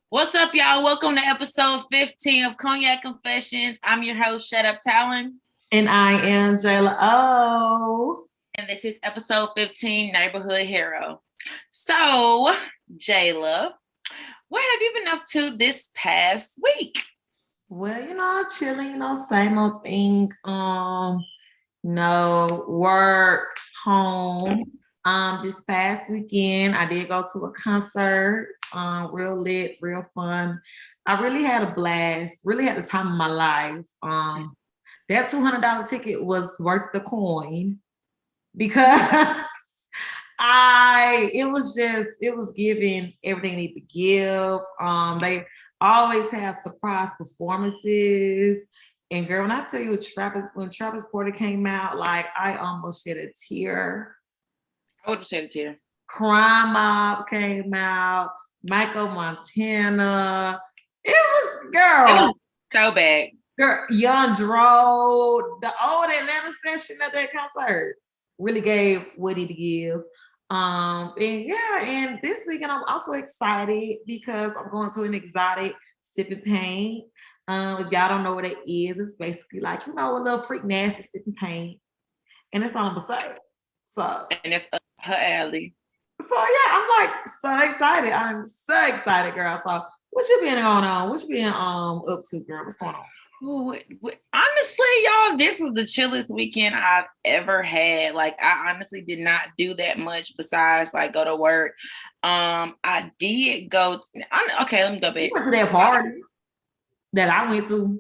What's up, y'all? Welcome to episode 15 of Cognac Confessions. I'm your host, Shut Up Talon. And I am Jayla O. And this is episode 15, Neighborhood Hero. So, Jayla, what have you been up to this past week? Well, chilling, same old thing. Work, home. This past weekend I did go to a concert. Real lit, real fun. I really had a blast, really had the time of my life. That $200 ticket was worth the coin because it was giving everything it need to give. They always have surprise performances. And girl, when I tell you when Travis Porter came out, like I almost shed a tear. I would have shed a tear. Crime Mob came out, Michael Montana. It was so bad. Girl, Young Dro, the old Atlanta session at that concert really gave Woody to give. And this weekend I'm also excited because I'm going to an exotic sipping paint. If y'all don't know what it is, it's basically like, a little freak nasty sipping paint. And it's on Passaic. And it's up her alley. So yeah, I'm like so excited. I'm so excited, girl. So what you been going on? What you been up to, girl? What's going on? Honestly, y'all, this was the chillest weekend I've ever had. Like, I honestly did not do that much besides like go to work. I did go. Okay, let me go back. You went to that party that I went to.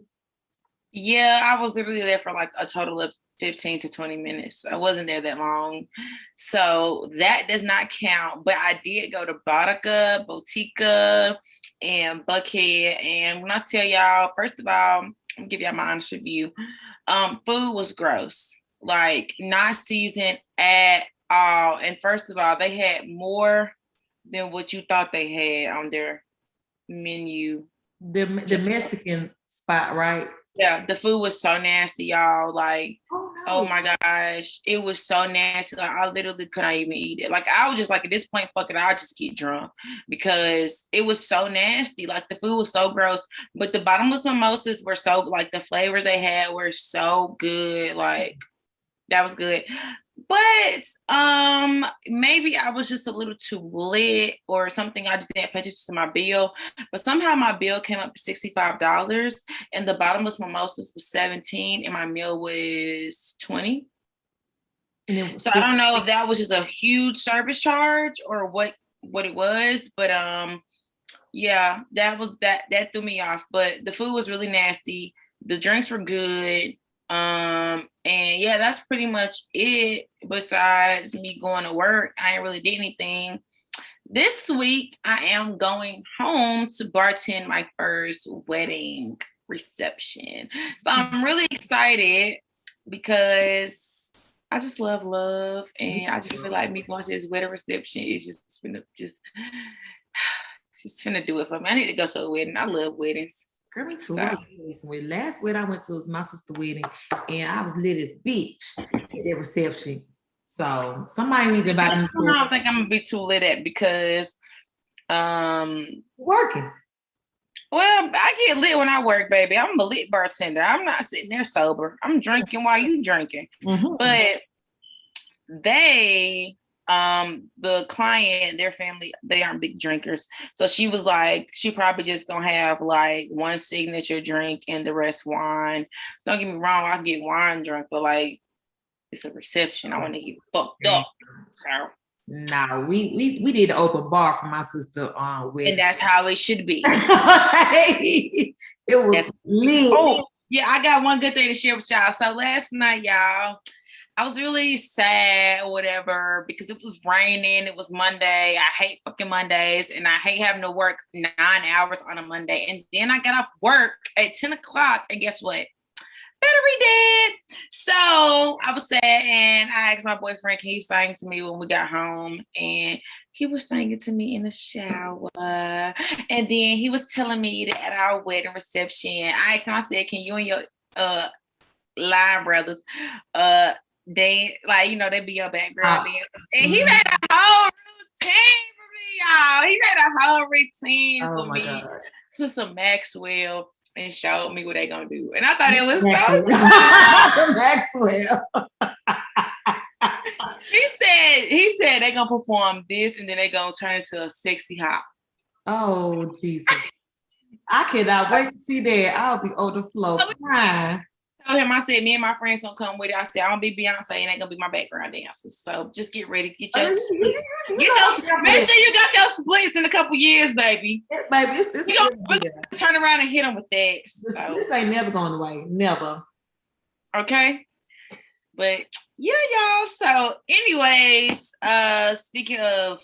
Yeah, I was literally there for like a total of 15 to 20 minutes. I wasn't there that long. So that does not count. But I did go to Botica, and Buckhead. And when I tell y'all, first of all, I'm gonna give y'all my honest review. Food was gross. Like not seasoned at all. And first of all, they had more than what you thought they had on their menu. The Mexican spot, right? Yeah, the food was so nasty, y'all. Like, oh my gosh, it was so nasty. Like, I literally couldn't even eat it. Like, I was just like, at this point, fuck it, I'll just get drunk because it was so nasty. Like, the food was so gross, but the bottomless mimosas were so, like, the flavors they had were so good. Like, that was good. But maybe I was just a little too lit or something. I just didn't pay attention to my bill. But somehow my bill came up to $65 and the bottomless mimosas was 17 and my meal was 20. So I don't know if that was just a huge service charge or what it was, but yeah, that threw me off. But the food was really nasty. The drinks were good. And yeah, that's pretty much it. Besides me going to work, I ain't really did anything. This week, I am going home to bartend my first wedding reception. So I'm really excited because I just love, and I just feel like me going to this wedding reception is just finna do it for me. I need to go to a wedding. I love weddings. Girl, me too. So. Last wedding I went to was my sister's wedding, and I was lit as bitch at that reception. So somebody need to buy me. I don't think I'm gonna be too lit at because working. Well, I get lit when I work, baby. I'm a lit bartender. I'm not sitting there sober. I'm drinking while you drinking. Mm-hmm. But the client, their family, they aren't big drinkers. So she was like, she probably just gonna have like one signature drink and the rest wine. Don't get me wrong, I can get wine drunk, but like it's a reception. I want to get fucked up. So nah, we did an open bar for my sister and that's how it should be. It was lit. Oh, yeah, I got one good thing to share with y'all. So last night, y'all, I was really sad or whatever because it was raining. It was Monday. I hate fucking Mondays and I hate having to work 9 hours on a Monday. And then I got off work at 10 o'clock and guess what? Battery dead. So I was sad and I asked my boyfriend, can he sing to me when we got home? And he was singing to me in the shower. And then he was telling me that at our wedding reception, I asked him, I said, can you and your line brothers they like, they be your background dancers. And he made a whole routine for me, y'all. He made a whole routine Oh for my me God. to some Maxwell and showed me what they gonna do. And I thought it was Maxwell. he said they gonna perform this and then they gonna turn into a sexy hop. Oh Jesus. I cannot wait to see that. I'll be on the floor crying. I told him, I said, me and my friends gonna come with it. I said, I don't be Beyonce and ain't gonna be my background dancers. So just get ready. Get your splits. Make sure you got your splits in a couple years, baby. Baby, we're gonna turn around and hit them with that. So. This ain't never going away. Never. Okay. But yeah, y'all. So, anyways, speaking of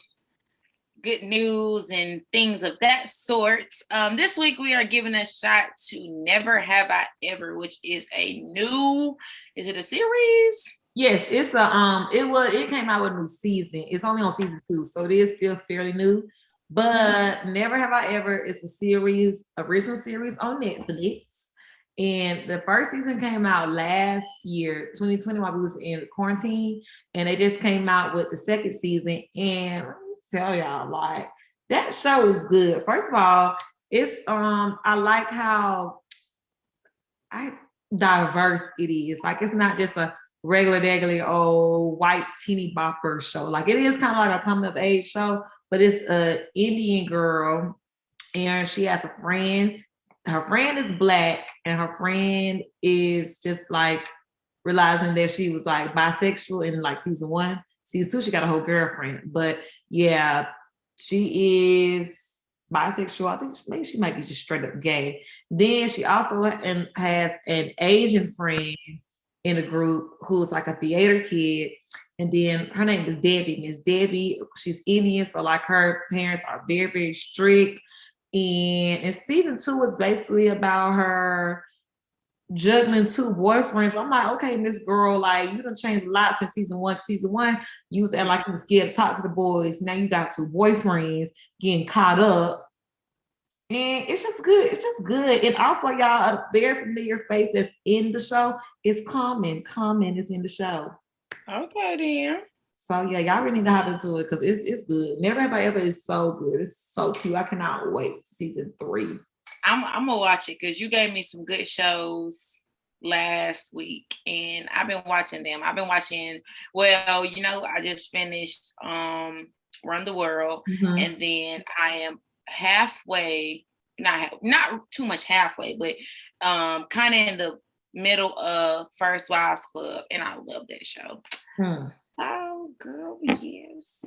good news and things of that sort, this week we are giving a shot to Never Have I Ever, which is is it a series? Yes, it's it came out with a new season. It's only on season 2, so it is still fairly new. But Never Have I Ever is a original series on Netflix. And the first season came out last year, 2020, while we was in quarantine. And they just came out with the second season. And let me tell y'all, like, that show is good. First of all, it's I like how diverse it is. Like, it's not just a regular old white teeny bopper show. Like, it is kind of like a coming of age show, but it's an Indian girl and she has a friend. Her friend is Black and her friend is just like realizing that she was like bisexual in like season 1. Season 2, she got a whole girlfriend. But yeah, she is bisexual. I think maybe she might be just straight up gay. Then she also has an Asian friend in a group who's like a theater kid. And then her name is Debbie. Miss Debbie, she's Indian, so like her parents are very, very strict. And season 2 is basically about her juggling 2 boyfriends. I'm like, okay, Miss Girl, like, you done changed a lot since season 1. Season 1, you was acting like you was scared to talk to the boys. Now you got 2 boyfriends getting caught up. And it's just good. It's just good. And also, y'all, a very familiar face that's in the show is Common. Common is in the show. Okay, then. So yeah, y'all really need to hop into it because it's good. Never Have I Ever is so good. It's so cute. I cannot wait to season 3. I'm gonna watch it because you gave me some good shows last week and I've been watching them. I've been watching, well, I just finished Run the World, and then I am halfway, not too much halfway, but kind of in the middle of First Wives Club, and I love that show. Oh, girl, yes.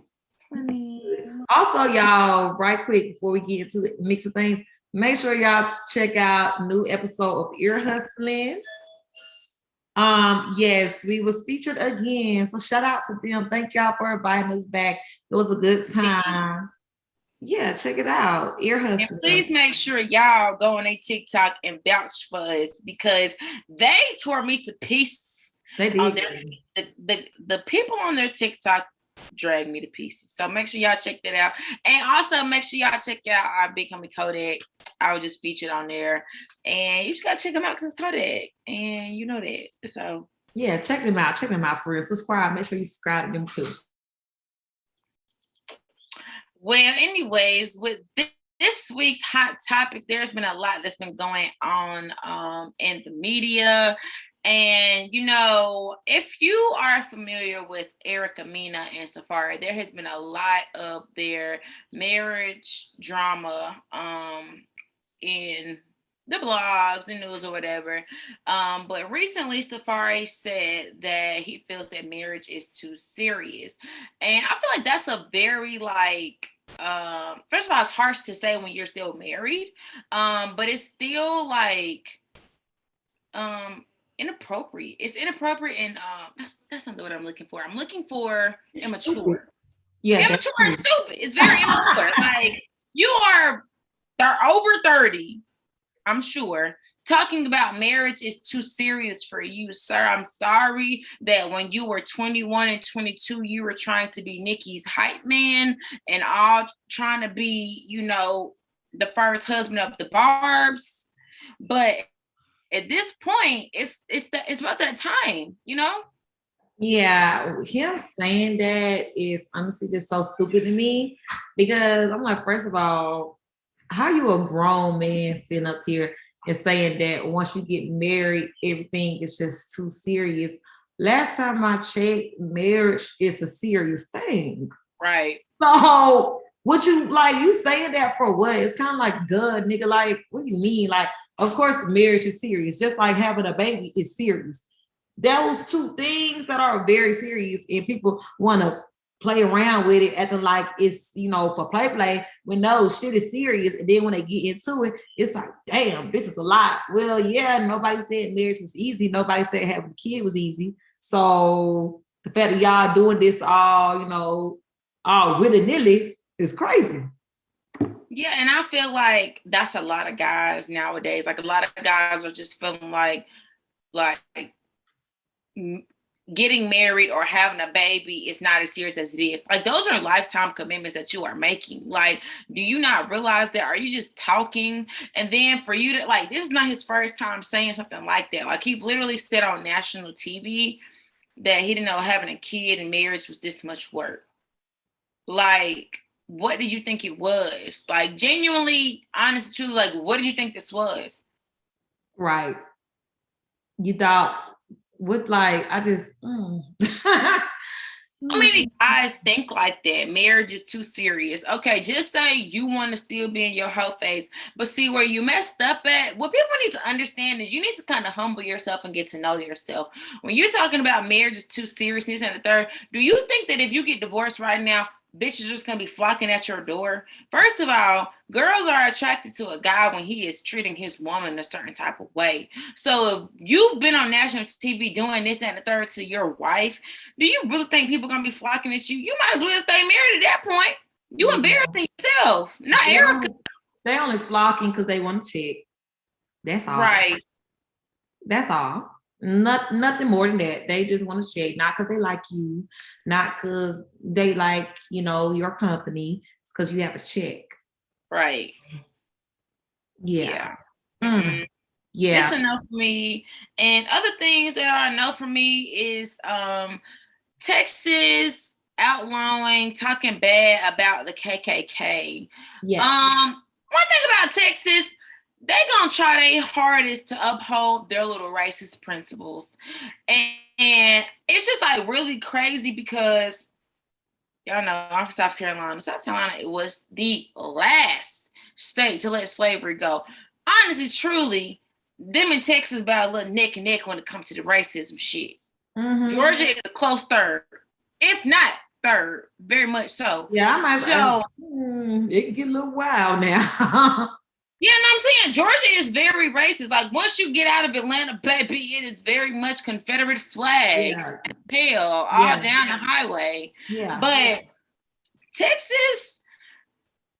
Also, y'all, right quick before we get into the mix of things, make sure y'all check out a new episode of Ear Hustling. Yes, we was featured again, so shout out to them. Thank y'all for inviting us back. It was a good time. Yeah, check it out. Ear Hustling. And please make sure y'all go on a TikTok and vouch for us because they tore me to pieces. They did. The people on their TikTok drag me to pieces. So make sure y'all check that out. And also make sure y'all check out our Big Homie Kodak. I was just featured on there. And you just gotta check them out because it's Kodak. And you know that. So yeah, check them out. Check them out for real. Subscribe. Make sure you subscribe to them too. Well, anyways, with this week's hot topics, there's been a lot that's been going on in the media. And, if you are familiar with Erica Mena and Safari, there has been a lot of their marriage drama in the blogs, the news, or whatever. But recently, Safari said that he feels that marriage is too serious. And I feel like that's a very, first of all, it's harsh to say when you're still married. But it's still, inappropriate. It's inappropriate and that's not what I'm looking for. I'm looking for immature. Stupid. Yeah, immature and stupid. It's very immature. Like, you are over 30, I'm sure. Talking about marriage is too serious for you, sir. I'm sorry that when you were 21 and 22, you were trying to be Nikki's hype man and all trying to be, the first husband of the Barbs. But at this point, it's about that time, Yeah, him saying that is honestly just so stupid to me because I'm like, first of all, how you a grown man sitting up here and saying that once you get married, everything is just too serious. Last time I checked, marriage is a serious thing. Right. So what you like you saying that for what? It's kind of like duh, nigga. Like, what do you mean? Like, of course, marriage is serious, just like having a baby is serious. Those two things that are very serious, and people want to play around with it, acting like it's for play. When no shit is serious, and then when they get into it, it's like, damn, this is a lot. Well, yeah, nobody said marriage was easy. Nobody said having a kid was easy. So the fact that y'all doing this all willy-nilly is crazy. Yeah, and I feel like that's a lot of guys nowadays. Like a lot of guys are just feeling like getting married or having a baby is not as serious as it is. Like those are lifetime commitments that you are making. Like, do you not realize that? Are you just talking? And then for you to like, this is not his first time saying something like that. Like he literally said on national TV that he didn't know having a kid and marriage was this much work. Like, what did you think it was? Like, genuinely, honest, true. Like, what did you think this was? Right. You thought with like I just. How many guys think like that? Marriage is too serious. Okay, just say you want to still be in your whole phase, but see where you messed up at. What people need to understand is you need to kind of humble yourself and get to know yourself. When you're talking about marriage is too serious, and the third, do you think that if you get divorced right now, bitches are just gonna be flocking at your door? First of all, girls are attracted to a guy when he is treating his woman a certain type of way. So if you've been on national TV doing this and the third to your wife, do you really think people are gonna be flocking at you? You might as well stay married at that point. You embarrassing yourself, not Erica. They only flocking because they want to check. That's all. Right. That's all. Nothing more than that. They just want to check, not because they like you, not because they like your company. It's because you have a check. Right. Yeah. Yeah. It's a no for me. And other things that are a no for me is Texas outlawing, talking bad about the KKK. Yeah. One thing about Texas, they gonna try their hardest to uphold their little racist principles, and it's just like really crazy because y'all know I'm from South Carolina. South Carolina, it was the last state to let slavery go. Honestly, truly, them in Texas about a little neck and neck when it comes to the racism shit. Mm-hmm. Georgia is a close third, if not third, very much so. Yeah, I might. So it can get a little wild now. Yeah, and I'm saying Georgia is very racist. Like once you get out of Atlanta, baby, it is very much Confederate flags, tail all down the highway. Yeah, but Texas,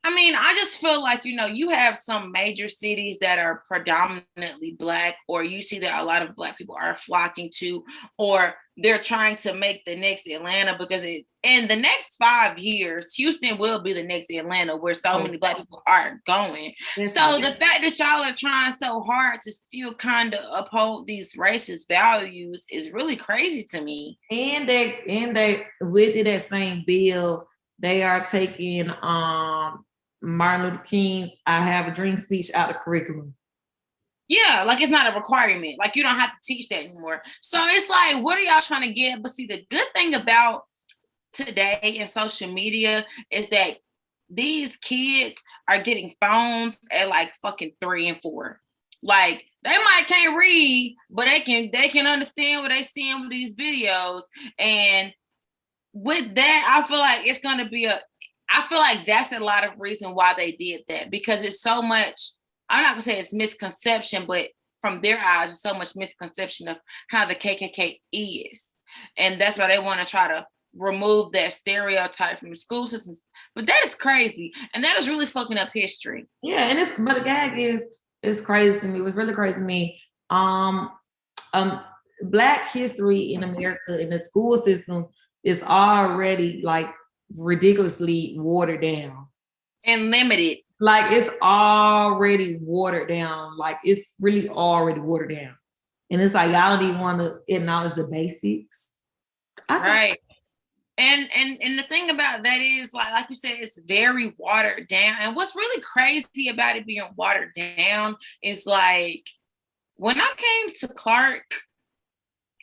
I mean, I just feel like, you have some major cities that are predominantly Black, or you see that a lot of Black people are flocking to, or they're trying to make the next Atlanta because in the next 5 years, Houston will be the next Atlanta where so many Black people are going. So the fact that y'all are trying so hard to still kind of uphold these racist values is really crazy to me. And they with that same bill, they are taking Martin Luther King's "I Have a Dream" speech out of curriculum. Yeah, like it's not a requirement. Like you don't have to teach that anymore. So it's like, what are y'all trying to get? But see, the good thing about today in social media is that these kids are getting phones at like fucking 3 and 4. Like they might can't read, but they can understand what they seeing with these videos. And with that, I feel like it's gonna be I feel like that's a lot of reason why they did that, because it's so much, I'm not gonna say it's misconception, but from their eyes, it's so much misconception of how the KKK is. And that's why they want to try to remove that stereotype from the school systems. But that is crazy. And that is really fucking up history. Yeah, and but the gag is crazy to me. It was really crazy to me. Black history in America in the school system is already like ridiculously watered down and limited. Like it's already watered down. Like it's really already watered down. And it's like y'all don't even want to acknowledge the basics. Right. And the thing about that is, like you said, it's very watered down. And what's really crazy about it being watered down is like when I came to Clark,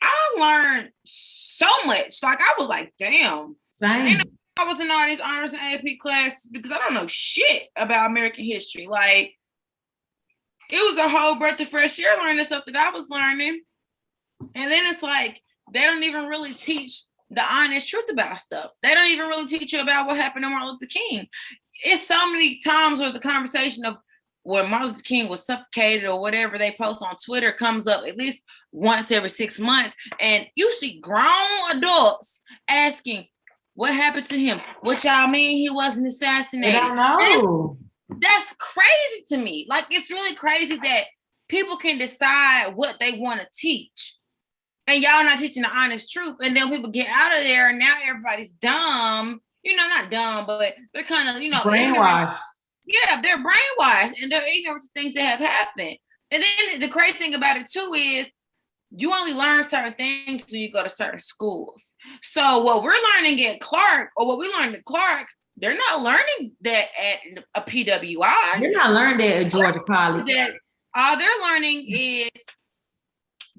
I learned so much. Like I was like, damn. Same. And I was in all these honors and AP classes because I don't know shit about American history. Like it was a whole breath of fresh air learning stuff that I was learning. And then it's like they don't even really teach the honest truth about stuff. They don't even really teach you about what happened to Martin Luther King. It's so many times where the conversation of where Martin Luther King was suffocated or whatever they post on Twitter comes up at least once every 6 months. And you see grown adults asking, what happened to him? What y'all mean he wasn't assassinated? I don't know. That's crazy to me. Like, it's really crazy that people can decide what they want to teach. And y'all not teaching the honest truth. And then people get out of there and now everybody's dumb. You know, not dumb, but they're kind of, brainwashed. Yeah, they're brainwashed and they're ignorant to things that have happened. And then the crazy thing about it too is you only learn certain things when you go to certain schools. So what we're learning at Clark, or what we learned at Clark, they're not learning that at a PWI. You're not learning that at Georgia College. All they're learning is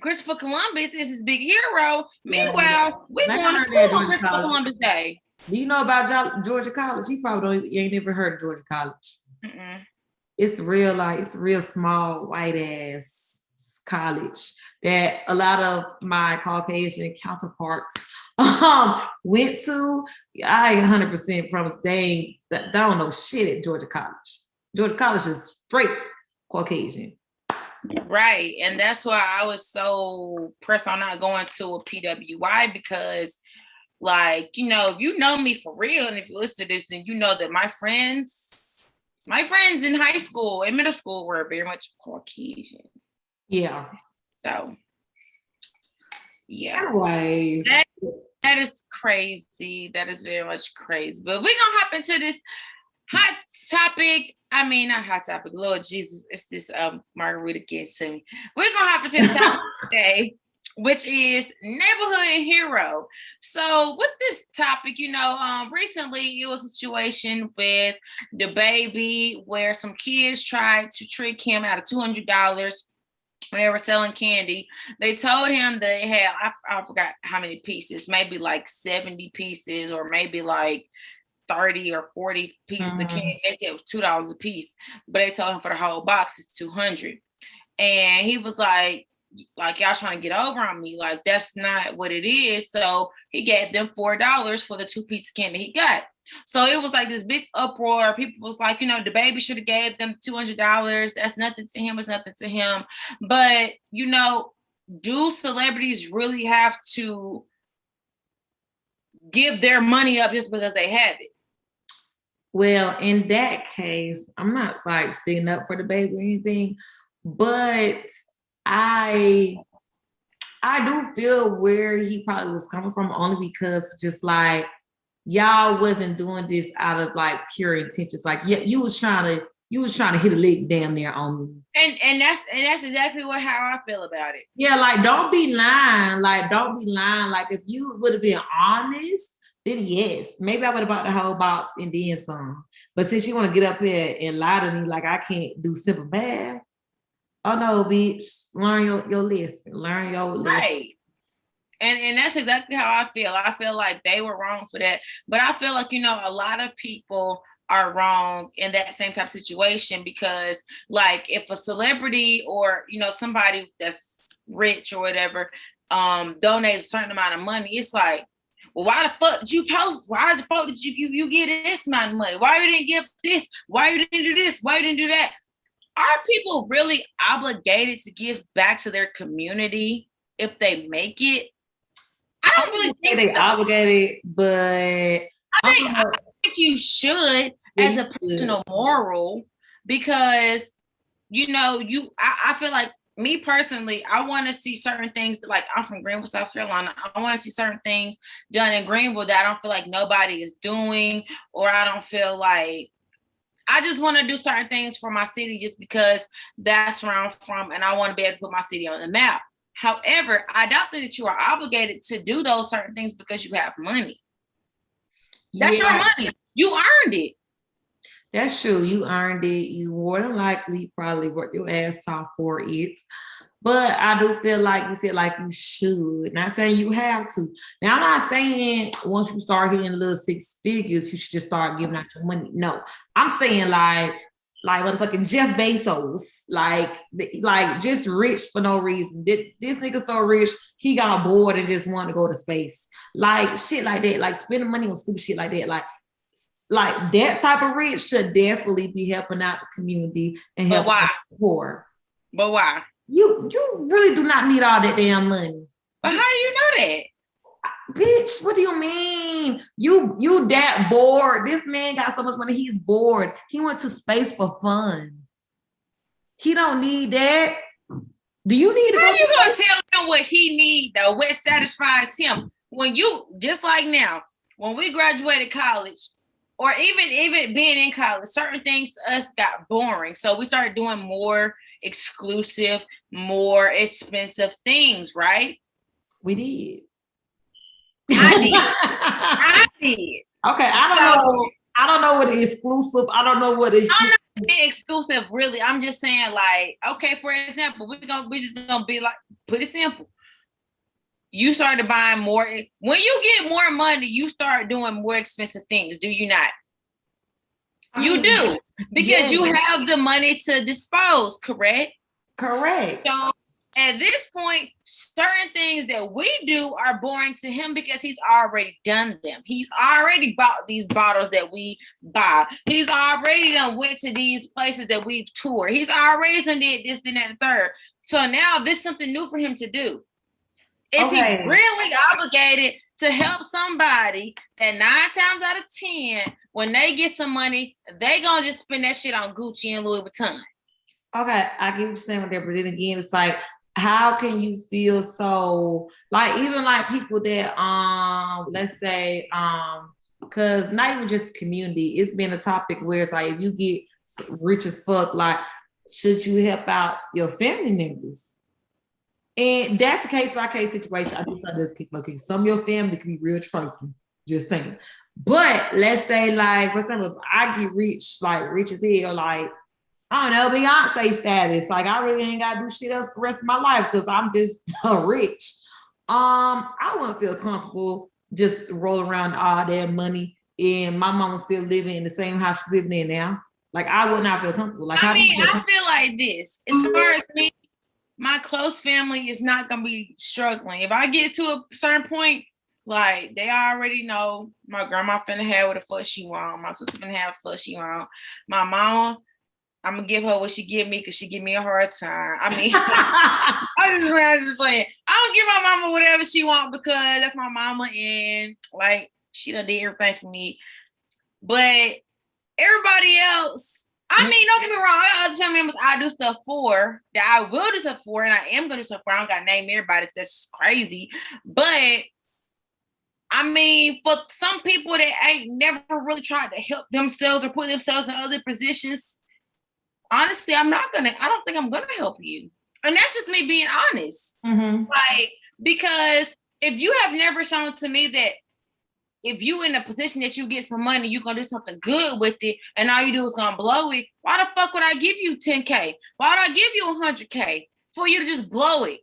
Christopher Columbus is his big hero. Meanwhile, we're going to school on Christopher Columbus Day. Do you know about Georgia College? You ain't never heard of Georgia College. Mm-mm. It's real small white ass college that a lot of my Caucasian counterparts went to. I 100% promise they don't know shit at Georgia College. Georgia College is straight Caucasian. Right. And that's why I was so pressed on not going to a PWI because, like, if you know me for real and if you listen to this, then you know that my friends in high school and middle school were very much Caucasian. Yeah. So, yeah. Anyways. That is crazy. That is very much crazy. But we're going to hop into this hot topic. I mean, not hot topic. Lord Jesus, it's this margarita getting to me. We're going to hop into the topic today, which is neighborhood hero. So with this topic, recently it was a situation with the baby where some kids tried to trick him out of $200 when they were selling candy. They told him they had, I forgot how many pieces, maybe like 70 pieces or maybe like 30 or 40 pieces of candy. They said it was $2 a piece, but they told him for the whole box is $200. And he was like, y'all trying to get over on me. Like, that's not what it is. So he gave them $4 for the 2 pieces of candy he got. So it was like this big uproar. People was like, the baby should have gave them $200. That's nothing to him. It's nothing to him. But, do celebrities really have to give their money up just because they have it? Well, in that case, I'm not like sticking up for the baby or anything, but I do feel where he probably was coming from, only because just like y'all wasn't doing this out of like pure intentions. Like, yeah, you was trying to hit a lick damn near on me. And that's exactly how I feel about it. Yeah, like don't be lying. Like if you would have been honest, then yes, maybe I would have bought the whole box and then some. But since you want to get up here and lie to me like I can't do simple math, oh no, bitch, learn your lesson. Learn your lesson. Right. And that's exactly how I feel. I feel like they were wrong for that. But I feel like, a lot of people are wrong in that same type of situation because, like, if a celebrity or, somebody that's rich or whatever donates a certain amount of money, it's like, well, why the fuck did you post? Why the fuck did you get this amount of money? Why you didn't give this? Why you didn't do this? Why you didn't do that? Are people really obligated to give back to their community if they make it? I don't really think they obligated, but I think you should as a personal moral because I feel like me personally, I want to see certain things. Like, I'm from Greenville, South Carolina. I want to see certain things done in Greenville that I don't feel like nobody is doing, or I don't feel like I just want to do certain things for my city just because that's where I'm from and I want to be able to put my city on the map. However, I don't think that you are obligated to do those certain things because you have money. That's your money. You earned it. That's true. You earned it. You more than likely probably worked your ass off for it. But I do feel like you said, like you should. Not saying you have to. Now, I'm not saying once you start hitting little six figures, you should just start giving out your money. No, I'm saying like motherfucking Jeff Bezos, like just rich for no reason. This nigga so rich, he got bored and just wanted to go to space. Like shit like that, like spending money on stupid shit like that. Like that type of rich should definitely be helping out the community and helping the poor. But why? You really do not need all that damn money. But how do you know that? Bitch, what do you mean? You that bored? This man got so much money, he's bored. He went to space for fun. He don't need that. Do you need to go? How you gonna tell him what he need though? What satisfies him? When you, just like now, when we graduated college, or even being in college, certain things to us got boring. So we started doing more exclusive, more expensive things, right? We did. I did. Okay, I don't know what is exclusive. I don't know what is. I'm not saying exclusive, really. I'm just saying, like, okay, for example, we're just gonna be like, put it simple. You started buying more. When you get more money, you start doing more expensive things. Do you not? You do, because you have the money to dispose, correct? Correct. So at this point, certain things that we do are boring to him because he's already done them. He's already bought these bottles that we buy. He's already done went to these places that we've toured. He's already done did this, and that, and third. So now this is something new for him to do. Is he really obligated to help somebody that 9 times out of 10, when they get some money, they gonna just spend that shit on Gucci and Louis Vuitton? Okay, I get what you're saying with that, but then again, it's like, how can you feel so, like, even like people that let's say because not even just community, it's been a topic where it's like, if you get rich as fuck, like, should you help out your family members? And that's the case by case situation. I just said this case by case. Some of your family can be real trusting, just saying. But let's say, like, for example, if I get rich, like rich as hell, like, I don't know, Beyonce status. Like, I really ain't gotta do shit else for the rest of my life because I'm just rich. I wouldn't feel comfortable just rolling around all that money and my mama still living in the same house she's living in now. Like, I would not feel comfortable. Like, I feel like this. As far as me, my close family is not gonna be struggling. If I get to a certain point, like, they already know my grandma finna have what the fuck she want. My sister finna have what she want. My mama, I'm gonna give her what she give me because she give me a hard time. I mean, I'm just playing. I don't give my mama whatever she want because that's my mama, and like, she done did everything for me. But everybody else, I mean, don't get me wrong, I got other family members I do stuff for, that I will do stuff for, and I am gonna do stuff for. I don't gotta name everybody, that's crazy. But I mean, for some people that ain't never really tried to help themselves or put themselves in other positions, honestly, I don't think I'm gonna help you. And that's just me being honest. Mm-hmm. Like, because if you have never shown to me that if you in a position that you get some money, you're gonna do something good with it, and all you do is gonna blow it, why the fuck would I give you 10K? Why would I give you 100K for you to just blow it?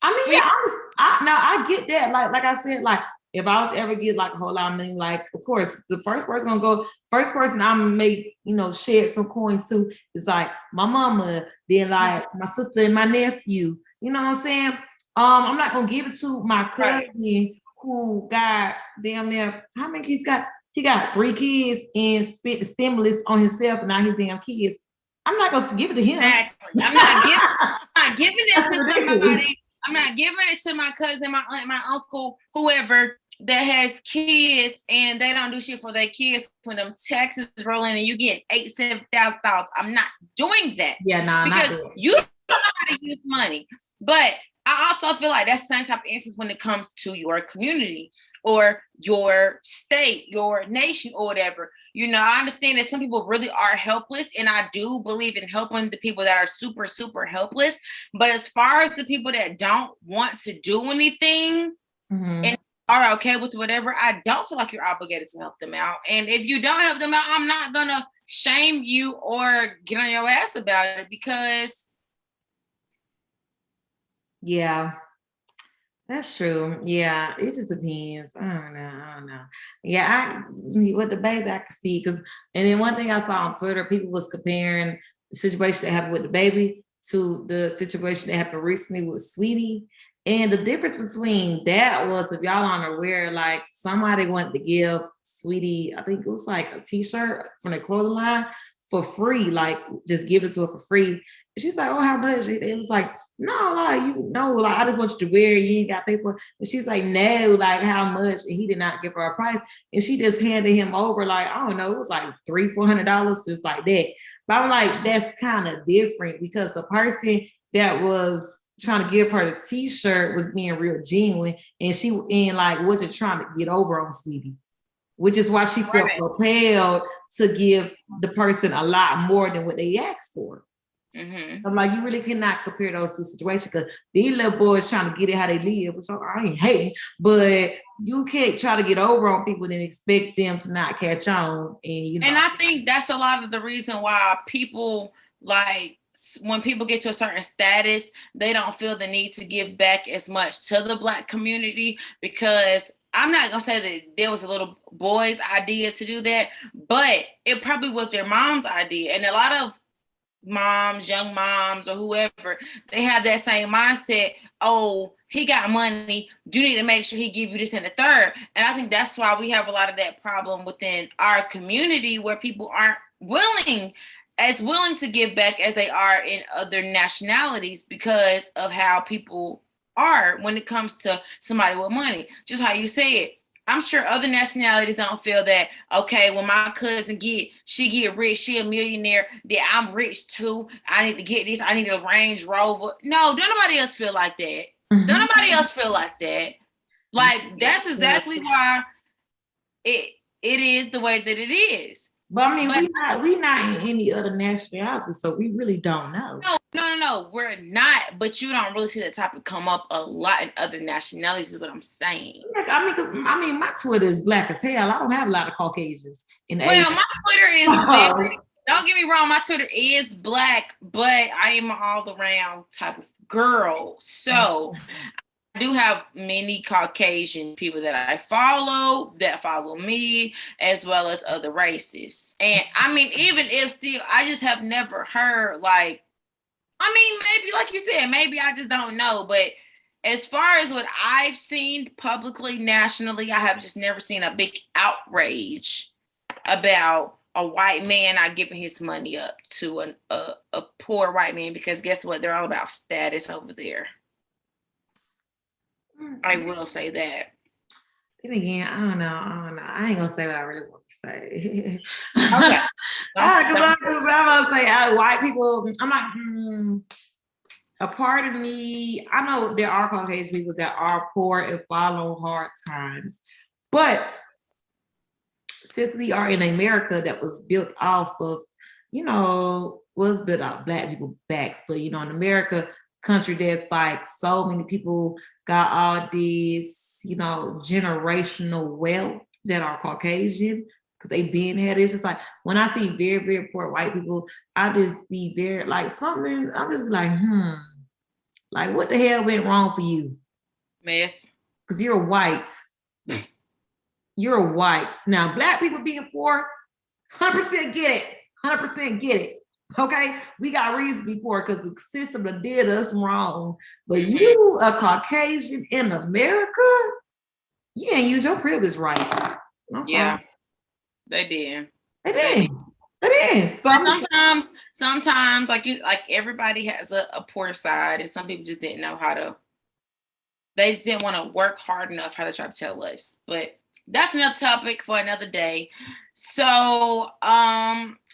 I mean, yeah, I get that. Like I said, like, if I was to ever get like a whole lot of money, like, of course, the first person I'm gonna make, shed some coins to is like my mama, then like my sister and my nephew. You know what I'm saying? I'm not gonna give it to my cousin who got damn near, how many kids got? He got 3 kids and spent the stimulus on himself and not his damn kids. I'm not gonna give it to him. Exactly. I'm not giving it to somebody. I'm not giving it to my cousin, my aunt, my uncle, whoever that has kids and they don't do shit for their kids when them taxes roll in and you get $8,000-$7,000. I'm not doing that. Yeah, nah, because you don't know how to use money. But I also feel like that's the same type of instance when it comes to your community or your state, your nation, or whatever. You know, I understand that some people really are helpless, and I do believe in helping the people that are super, super helpless. But as far as the people that don't want to do anything and are okay with whatever, I don't feel like you're obligated to help them out. And if you don't help them out, I'm not gonna shame you or get on your ass about it because Yeah, that's true. Yeah, it just depends. I don't know. I don't know. Yeah, with the baby, I can see because, and then one thing I saw on Twitter, people was comparing the situation that happened with the baby to the situation that happened recently with Sweetie. And the difference between that was, if y'all aren't aware, like somebody wanted to give Sweetie, I think it was like a T-shirt from the clothing line for free, like just give it to her for free. And she's like, "Oh, how much?" It was like, "No, like you know, like I just want you to wear it. You ain't got to pay for it." And she's like, "No, like how much?" And he did not give her a price. And she just handed him over, like, I don't know, it was like $300-$400, just like that. But I'm like, that's kind of different because the person that was trying to give her the T-shirt was being real genuine, and she and like wasn't trying to get over on Sweetie, which is why she felt right. compelled to give the person a lot more than what they asked for. Mm-hmm. I'm like, you really cannot compare those two situations because these little boys trying to get it how they live. So I ain't hating, but you can't try to get over on people and expect them to not catch on. And you And know, I think that's a lot of the reason why people like when people get to a certain status, they don't feel the need to give back as much to the Black community because I'm not gonna say that there was a little boy's idea to do that, but it probably was their mom's idea. And a lot of moms, young moms, or whoever, they have that same mindset. Oh, he got money. You need to make sure he give you this and the third. And I think that's why we have a lot of that problem within our community where people aren't willing to give back as they are in other nationalities because of how people are when it comes to somebody with money. Just how you say it. I'm sure other nationalities don't feel that, okay, when my cousin she get rich, she a millionaire, that I'm rich too. I need to get this. I need a Range Rover. No, don't nobody else feel like that. Don't nobody else feel like that. Like that's exactly why it is the way that it is. but I mean, we not in any other nationalities, so we really don't know. No, we're not. But you don't really see that topic come up a lot in other nationalities. Is what I'm saying. I mean, because I mean, my Twitter is black as hell. I don't have a lot of Caucasians in the Well, Asian. my Twitter is very, don't get me wrong, my Twitter is black, but I am an all around type of girl. So I do have many Caucasian people that I follow that follow me, as well as other races. And I mean, even if still, I just have never heard like, I mean, maybe like you said, maybe I just don't know, but as far as what I've seen publicly, nationally, I have just never seen a big outrage about a white man not giving his money up to a poor white man because guess what? They're all about status over there. I will say that. Then again, I don't know. I ain't gonna say what I really want to say. Okay. Because I'm gonna say white people. I'm like, a part of me. I know there are Caucasian people that are poor and follow hard times, but since we are in America that was built off of, was built off Black people backs, but in America, country that's like so many people got all this, generational wealth that are Caucasian because they been had it. It's just like when I see very, very poor white people, I just be very like something, I'll just be like what the hell went wrong for you? Myth. Because you're white. You're white. Now, Black people being poor, 100% get it. 100% get it. Okay? We got reason to be poor because the system that did us wrong. But you, a Caucasian in America, you ain't use your privilege right. I'm sorry. They did. They did. They did. Sometimes, like everybody has a poor side, and some people just didn't know how to. They just didn't want to work hard enough how to try to tell us. But that's another topic for another day. So,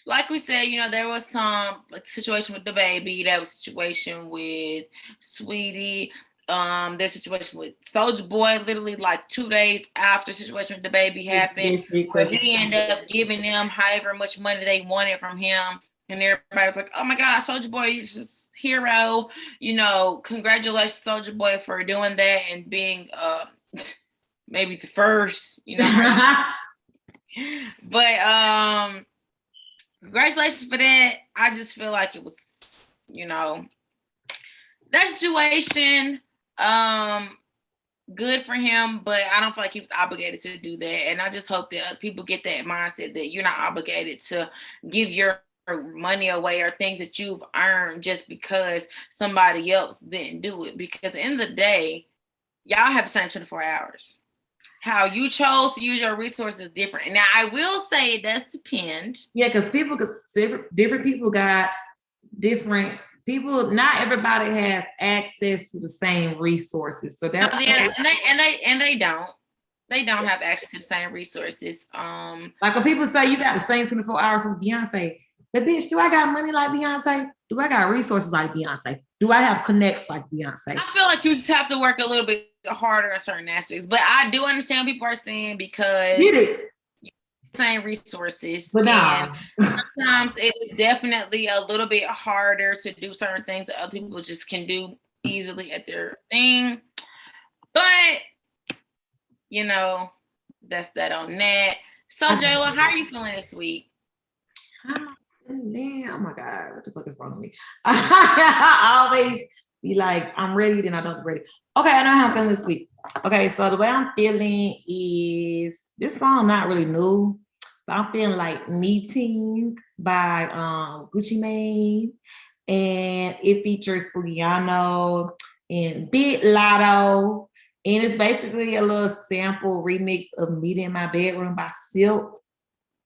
like we said, there was some situation with the baby. There was a situation with Sweetie. their situation with Soldier Boy, literally like 2 days after the situation with the baby happened, where he ended up giving them however much money they wanted from him, and everybody was like, "Oh my God, Soldier Boy, you're just hero!" You know, congratulations, Soldier Boy, for doing that and being maybe the first. You know, but congratulations for that. I just feel like it was, you know, that situation. Good for him, but I don't feel like he was obligated to do that. And I just hope that people get that mindset that you're not obligated to give your money away or things that you've earned just because somebody else didn't do it. Because at the end of the day, y'all have the same 24 hours. How you chose to use your resources is different. Now, I will say it does depend. Yeah, because different people got different people. Not everybody has access to the same resources, so that's and they don't. They don't have access to the same resources. Like when people say you got the same 24 hours as Beyonce, but bitch, do I got money like Beyonce? Do I got resources like Beyonce? Do I have connects like Beyonce? I feel like you just have to work a little bit harder in certain aspects, but I do understand what people are saying because same resources. But sometimes it is definitely a little bit harder to do certain things that other people just can do easily at their thing. But you know, that's that on that. So Jayla, how are you feeling this week? Man, oh my God, what the fuck is wrong with me? I always be like, I'm ready, then I don't be ready. Okay, I know how I'm feeling this week. Okay, so the way I'm feeling is this song not really new, but I'm feeling like Meeting by Gucci Mane, and it features Fugiano and Big Lotto, and it's basically a little sample remix of Meet in My Bedroom by Silk.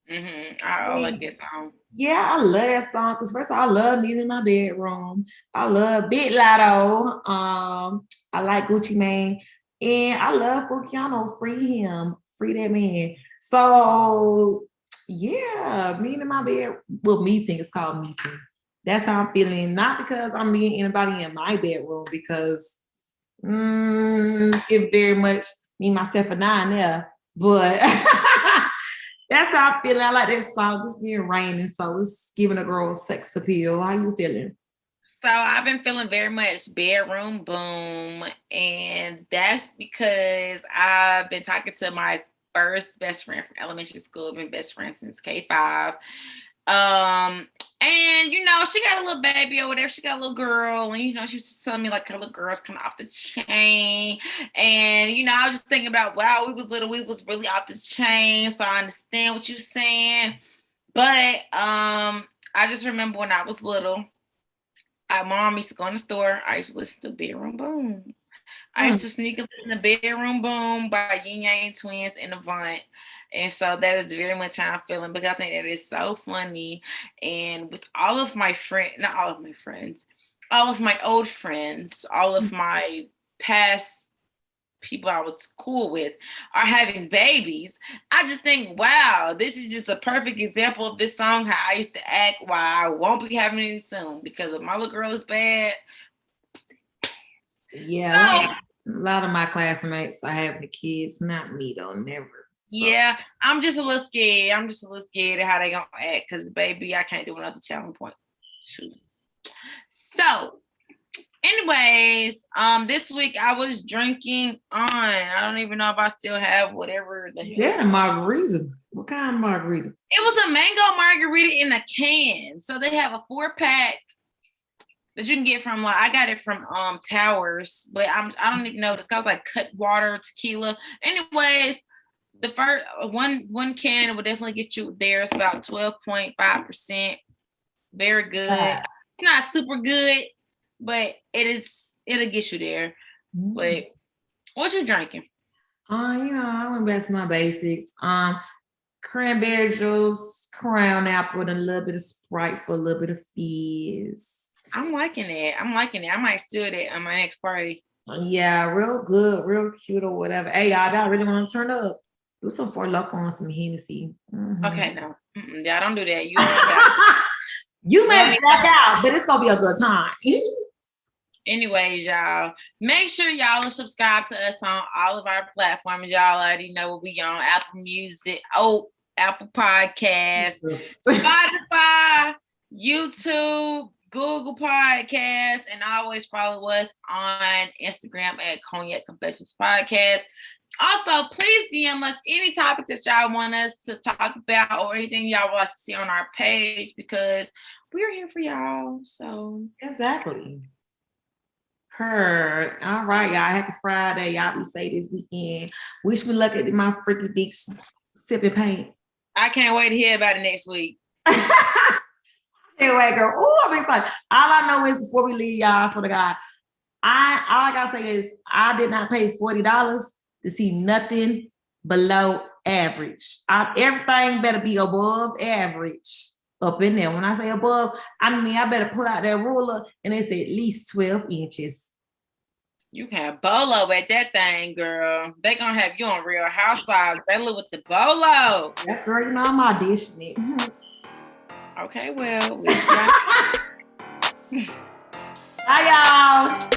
I like this song. Yeah, I love that song because first of all, I love Meet in My Bedroom. I love Big Lotto. I like Gucci Mane, and I love Fugiano. Free him, free that man. So yeah, Meet in My Bed. Well, Meeting. It's called Meeting. That's how I'm feeling. Not because I'm meeting anybody in my bedroom, because it very much me, myself, and I in there. But that's how I'm feeling. I like that song. It's being raining, so it's giving a girl sex appeal. How you feeling? So I've been feeling very much bedroom boom, and that's because I've been talking to my first best friend from elementary school. I've been best friends since K5. And you know, she got a little baby or whatever. She got a little girl, and you know, she was just telling me like her little girl's coming off the chain. And you know, I was just thinking about, wow, we was little, we was really off the chain. So I understand what you're saying. But I just remember when I was little, my mom used to go in the store. I used to listen to Bedroom Boom. I used to sneak up in the Bedroom Boom by Yin Yang Twins and Avant. And so that is very much how I'm feeling, because I think that is so funny. And with all of my friends, not all of my friends, all of my old friends, all of my past people I was cool with are having babies, I just think, wow, this is just a perfect example of this song, how I used to act, why I won't be having it soon, because if my little girl is bad. Yeah, so, a lot of my classmates are having the kids, not me though, never. So. Yeah, I'm just a little scared. I'm just a little scared of how they gonna act, because baby, I can't do another challenge point. So anyways, this week I was drinking on. I don't even know if I still have whatever the hell. Is that a margarita? What kind of margarita? It was a mango margarita in a can. So they have a 4-pack that you can get from, like, I got it from Towers, but I don't even know. This guy's like Cutwater tequila. Anyways, the first one can will definitely get you there. It's about 12.5%. Very good. It's not super good, but it'll get you there. But what you drinking? You know, I went back to my basics. Cranberry juice, Crown Apple, and a little bit of Sprite for a little bit of fizz. I'm liking it. I might steal that on my next party. Yeah, real good, real cute or whatever. Hey, y'all, I really want to turn up. Do some Four Loko on some Hennessy. Okay, no. Yeah, don't do that. You may black out, but it's gonna be a good time. Anyways, y'all, make sure y'all are subscribed to us on all of our platforms. Y'all already know what we on: Apple Music, Apple Podcasts, Spotify, YouTube, Google Podcasts, and always follow us on Instagram at Cognac Confessions Podcast. Also, please DM us any topics that y'all want us to talk about or anything y'all would like to see on our page, because we're here for y'all. So exactly. Heard. All right, y'all. Happy Friday. Y'all be safe this weekend. Wish me luck at my freaking big sipping paint. I can't wait to hear about it next week. Can't wait, girl. Oh, I'm excited. All I know is before we leave, y'all, I swear to God, all I gotta say is I did not pay $40 to see nothing below average. Everything better be above average up in there. When I say above, I mean I better pull out that ruler and it's at least 12 inches. You can bolo at that thing, girl. They gonna have you on Real Housewives. They live with the bolo. Yeah, girl, you know I'm auditioning. Okay, well, bye, y'all.